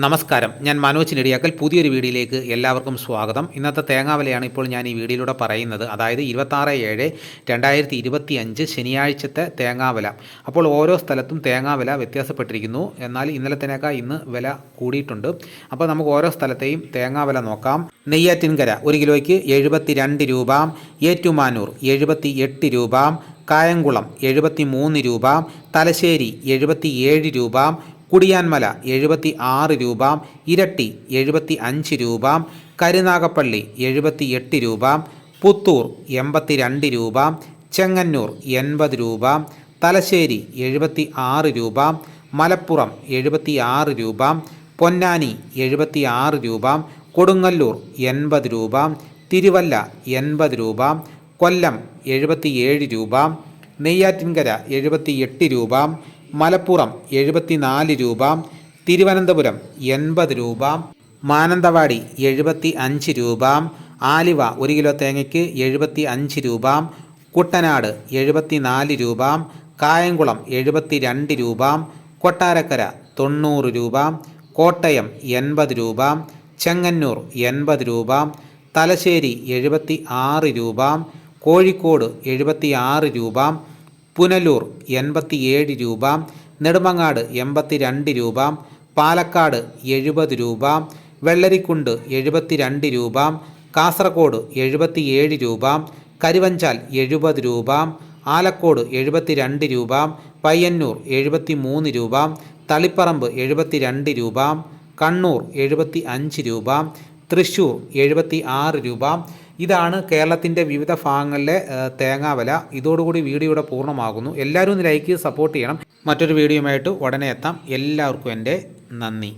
നമസ്കാരം, ഞാൻ മനോജ് നെടിയാക്കൽ. പുതിയൊരു വീഡിയോയിലേക്ക് എല്ലാവർക്കും സ്വാഗതം. ഇന്നത്തെ തേങ്ങാവിലയാണ് ഇപ്പോൾ ഞാൻ ഈ വീഡിയോയിലൂടെ പറയുന്നത്. അതായത് 26/7/2025 ശനിയാഴ്ചത്തെ തേങ്ങാവില. അപ്പോൾ ഓരോ സ്ഥലത്തും തേങ്ങാവില വ്യത്യാസപ്പെട്ടിരിക്കുന്നു. എന്നാൽ ഇന്നലത്തേക്കാൾ ഇന്ന് വില കൂടിയിട്ടുണ്ട്. അപ്പോൾ നമുക്ക് ഓരോ സ്ഥലത്തെയും തേങ്ങാവില നോക്കാം. നെയ്യാറ്റിൻകര 1 കിലോയ്ക്ക് 72 രൂപ, ഏറ്റുമാനൂർ 78 രൂപ, കായംകുളം 73 രൂപ, തലശ്ശേരി 77 രൂപ, കുടിയാൻമല 76 രൂപ, ഇരട്ടി 75 രൂപ, കരുനാഗപ്പള്ളി 78 രൂപ, പുത്തൂർ 82 രൂപ, ചെങ്ങന്നൂർ 80 രൂപ, തലശ്ശേരി 76 രൂപ, മലപ്പുറം 76 രൂപ, പൊന്നാനി 76 രൂപ, കൊടുങ്ങല്ലൂർ 80 രൂപ, തിരുവല്ല 80 രൂപ, കൊല്ലം 77 രൂപ, നെയ്യാറ്റിൻകര 78 രൂപ, മലപ്പുറം 74 രൂപ, തിരുവനന്തപുരം 80 രൂപ, മാനന്തവാടി 75 രൂപ, ആലുവ 1 കിലോ തേങ്ങയ്ക്ക് 75 രൂപ, കുട്ടനാട് 74 രൂപ, കായംകുളം 72 രൂപ, കൊട്ടാരക്കര 90 രൂപ, കോട്ടയം 80 രൂപ, ചെങ്ങന്നൂർ 80 രൂപ, തലശ്ശേരി 76 രൂപ, കോഴിക്കോട് 76 രൂപ, പുനലൂർ 87 രൂപ, നെടുമങ്ങാട് 82 രൂപ, പാലക്കാട് 70 രൂപ, വെള്ളരിക്കുണ്ട് 72 രൂപ, കാസർഗോഡ് 77 രൂപ, കരുവഞ്ചാൽ 70 രൂപ, ആലക്കോട് 72 രൂപ, പയ്യന്നൂർ 73 രൂപ, തളിപ്പറമ്പ് 72 രൂപ, കണ്ണൂർ 75 രൂപ, തൃശ്ശൂർ 76 രൂപ. ഇതാണ് കേരളത്തിൻ്റെ വിവിധ ഭാഗങ്ങളിലെ തേങ്ങാവില. ഇതോടുകൂടി വീഡിയോയുടെ പൂർണ്ണമാകുന്നു. എല്ലാവരും ഒന്ന് ലൈക്ക് ചെയ്ത് സപ്പോർട്ട് ചെയ്യണം. മറ്റൊരു വീഡിയോയുമായിട്ട് ഉടനെ എത്താം. എല്ലാവർക്കും എൻ്റെ നന്ദി.